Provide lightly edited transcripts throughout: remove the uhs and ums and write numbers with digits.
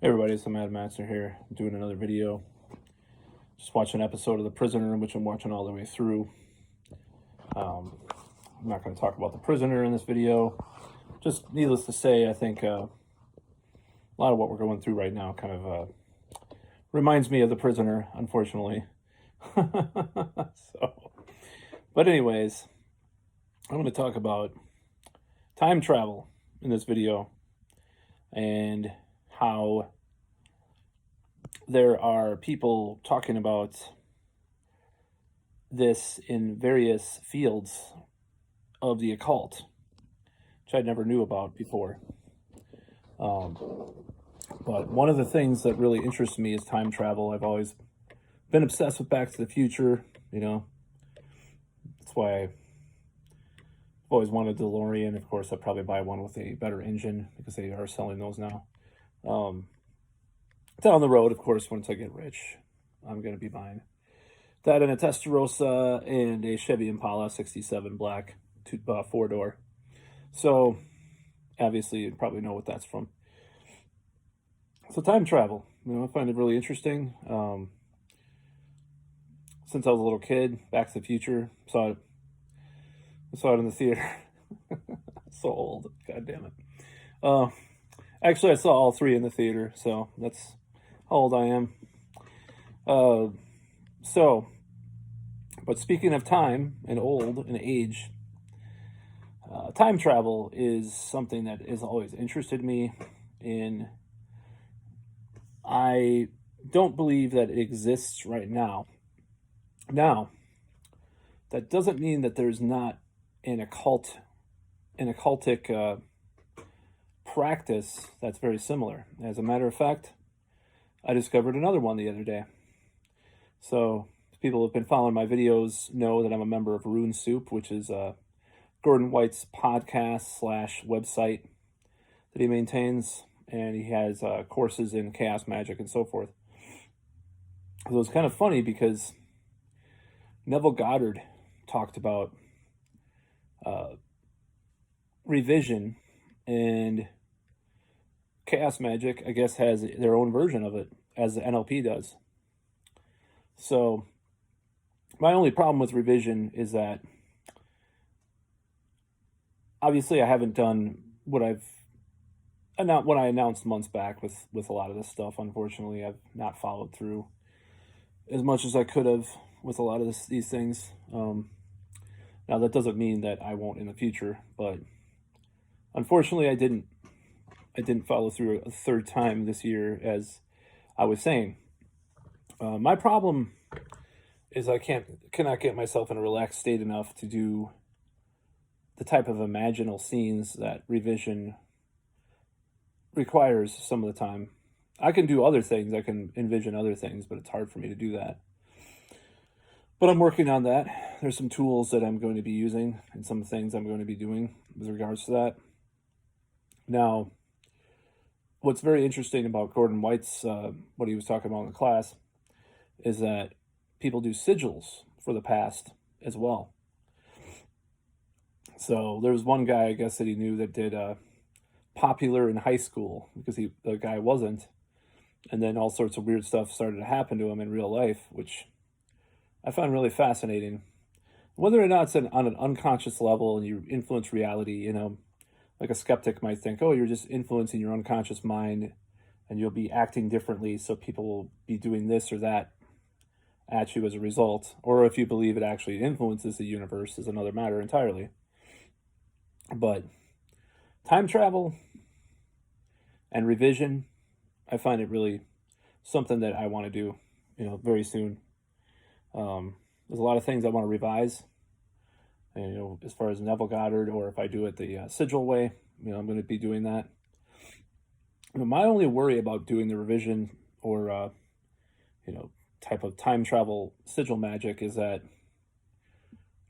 Hey everybody, it's the Mad Master here, doing another video. Just watching an episode of The Prisoner, which I'm watching all the way through. I'm not going to talk about The Prisoner in this video. Just needless to say, I think a lot of what we're going through right now kind of reminds me of The Prisoner, unfortunately. But anyways, I'm going to talk about time travel in this video and how there are people talking about this in various fields of the occult, which I never knew about before. But one of the things that really interests me is time travel. I've always been obsessed with Back to the Future, That's why I've always wanted a DeLorean. Of course, I'd probably buy one with a better engine because they are selling those now. Down the road, of course, once I get rich, I'm going to be buying that and a Testarossa and a Chevy Impala 67 black 4-door. So, obviously, you probably know what that's from. So, time travel, I find it really interesting. Since I was a little kid, Back to the Future, I saw it in the theater. So old, god damn it. Actually, I saw all three in the theater, so that's how old I am. But speaking of time and old and age, time travel is something that has always interested me, and I don't believe that it exists right now. Now, that doesn't mean that there's not an occultic practice that's very similar. As a matter of fact, I discovered another one the other day. So people who have been following my videos know that I'm a member of Rune Soup, which is Gordon White's podcast / website that he maintains, and he has courses in chaos magic and so forth. So it's kind of funny because Neville Goddard talked about revision, and chaos magic, I guess, has their own version of it, as the NLP does. So my only problem with revision is that obviously I haven't done what I announced months back with a lot of this stuff. Unfortunately, I've not followed through as much as I could have with a lot of these things. Now, that doesn't mean that I won't in the future, but unfortunately, I didn't follow through a third time this year, as I was saying. My problem is I cannot get myself in a relaxed state enough to do the type of imaginal scenes that revision requires some of the time. I can do other things, I can envision other things, but it's hard for me to do that. But I'm working on that. There's some tools that I'm going to be using and some things I'm going to be doing with regards to that. Now, what's very interesting about Gordon White's, what he was talking about in the class, is that people do sigils for the past as well. So there was one guy, I guess, that he knew that did popular in high school because the guy wasn't. And then all sorts of weird stuff started to happen to him in real life, which I find really fascinating. Whether or not it's on an unconscious level and you influence reality, like a skeptic might think, oh, you're just influencing your unconscious mind and you'll be acting differently, so people will be doing this or that at you as a result. Or if you believe it actually influences the universe is another matter entirely. But time travel and revision, I find it really something that I want to do, very soon. There's a lot of things I want to revise, and, as far as Neville Goddard, or if I do it the sigil way, I'm going to be doing that. My only worry about doing the revision or, type of time travel sigil magic is that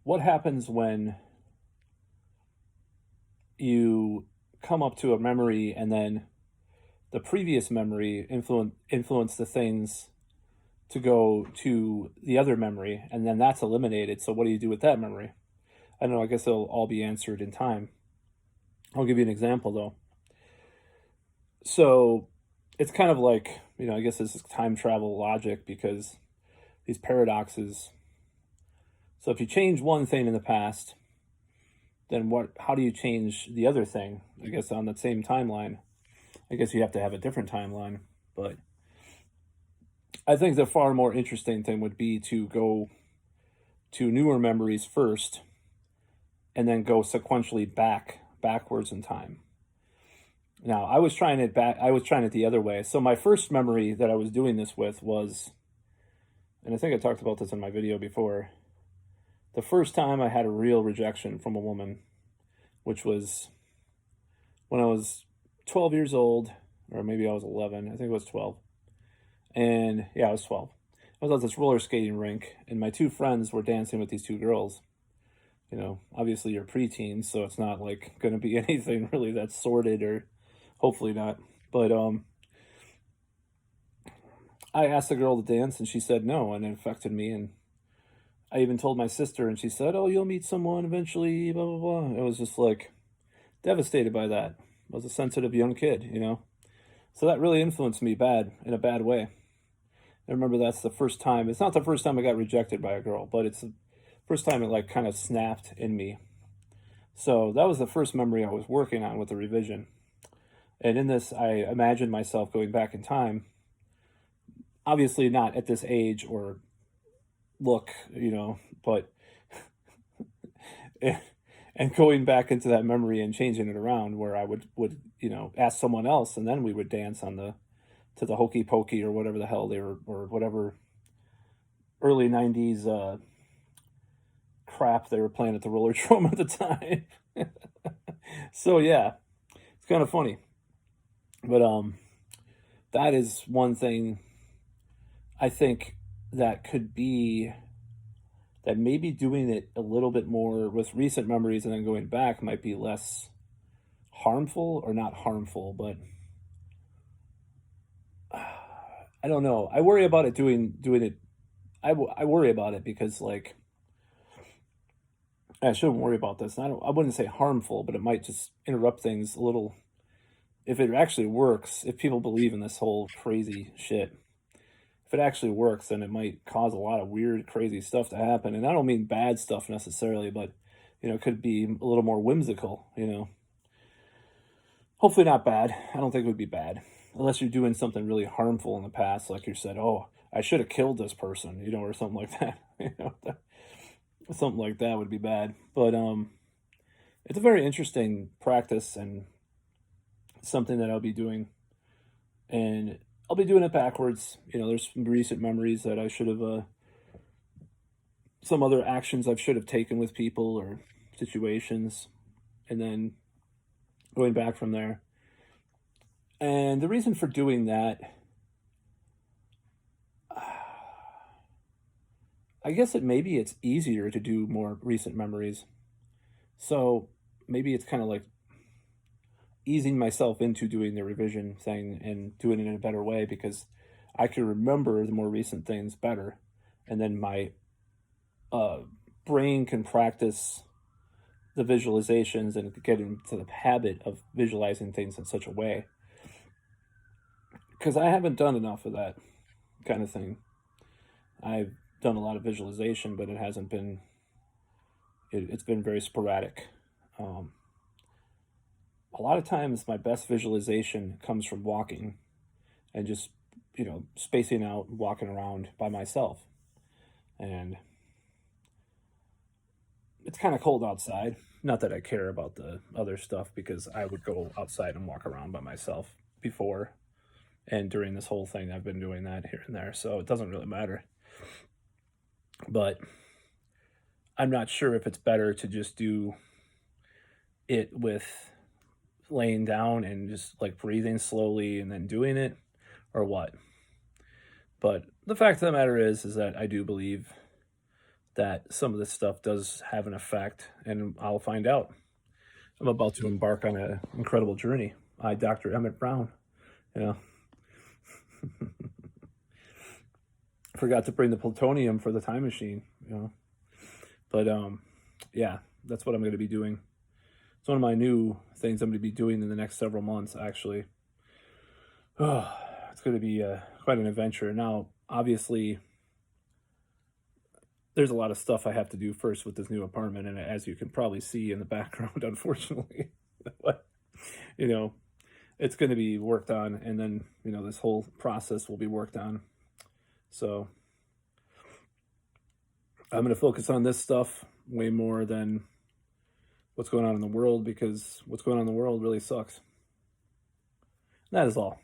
what happens when you come up to a memory and then the previous memory influence the things to go to the other memory, and then that's eliminated. So what do you do with that memory? I don't know, I guess it'll all be answered in time. I'll give you an example, though. So it's kind of like, I guess this is time travel logic because these paradoxes. So if you change one thing in the past, then how do you change the other thing? I guess on the same timeline. I guess you have to have a different timeline. But I think the far more interesting thing would be to go to newer memories first and then go sequentially backwards in time. Now, I was trying it the other way. So my first memory that I was doing this with was, and I think I talked about this in my video before, the first time I had a real rejection from a woman, which was when I was 12 years old, or maybe I was 11. I think it was 12. And yeah, I was 12. I was at this roller skating rink, and my two friends were dancing with these two girls. Obviously you're preteens, so it's not like going to be anything really that's sordid, or hopefully not. But I asked the girl to dance, and she said no, and it affected me. And I even told my sister, and she said, "Oh, you'll meet someone eventually." Blah blah blah. I was just like devastated by that. I was a sensitive young kid. So that really influenced me in a bad way. I remember that's the first time. It's not the first time I got rejected by a girl, but it's the first time it like kind of snapped in me. So that was the first memory I was working on with the revision. And in this, I imagined myself going back in time. Obviously not at this age or look, but and going back into that memory and changing it around where I would ask someone else, and then we would dance to the hokey pokey or whatever the hell they were, or whatever early 90s crap they were playing at the roller drum at the time. So yeah, it's kind of funny. But that is one thing I think that could be, that maybe doing it a little bit more with recent memories and then going back might be less harmful, or not harmful, but I don't know. I worry about it doing it. I worry about it because like I shouldn't worry about this. I wouldn't say harmful, but it might just interrupt things a little. If it actually works, if people believe in this whole crazy shit, if it actually works, then it might cause a lot of weird, crazy stuff to happen. And I don't mean bad stuff necessarily, but it could be a little more whimsical. Hopefully not bad. I don't think it would be bad unless you're doing something really harmful in the past, like you said, "Oh, I should have killed this person," or something like that. Something like that would be bad. But it's a very interesting practice and something that I'll be doing, and I'll be doing it backwards. There's some recent memories that I should have, some other actions I should have taken with people or situations, and then going back from there. And the reason for doing that, I guess maybe it's easier to do more recent memories. So maybe it's kind of like easing myself into doing the revision thing and doing it in a better way, because I can remember the more recent things better. And then my brain can practice the visualizations and get into the habit of visualizing things in such a way. Because I haven't done enough of that kind of thing. I've done a lot of visualization, but it hasn't been, it's been very sporadic. A lot of times my best visualization comes from walking and just, spacing out, walking around by myself. And it's kind of cold outside. Not that I care about the other stuff, because I would go outside and walk around by myself before. And during this whole thing, I've been doing that here and there. So it doesn't really matter. But I'm not sure if it's better to just do it with laying down and just like breathing slowly and then doing it, or what. But the fact of the matter is that I do believe that some of this stuff does have an effect, and I'll find out. I'm about to embark on an incredible journey. Dr. Emmett Brown, forgot to bring the plutonium for the time machine. But yeah, that's what I'm going to be doing. It's one of my new things I'm going to be doing in the next several months, actually. going to be quite an adventure. Now, obviously, there's a lot of stuff I have to do first with this new apartment, and as you can probably see in the background, unfortunately, but you know, it's going to be worked on, and then this whole process will be worked on. So I'm going to focus on this stuff way more than what's going on in the world, because what's going on in the world really sucks. That is all.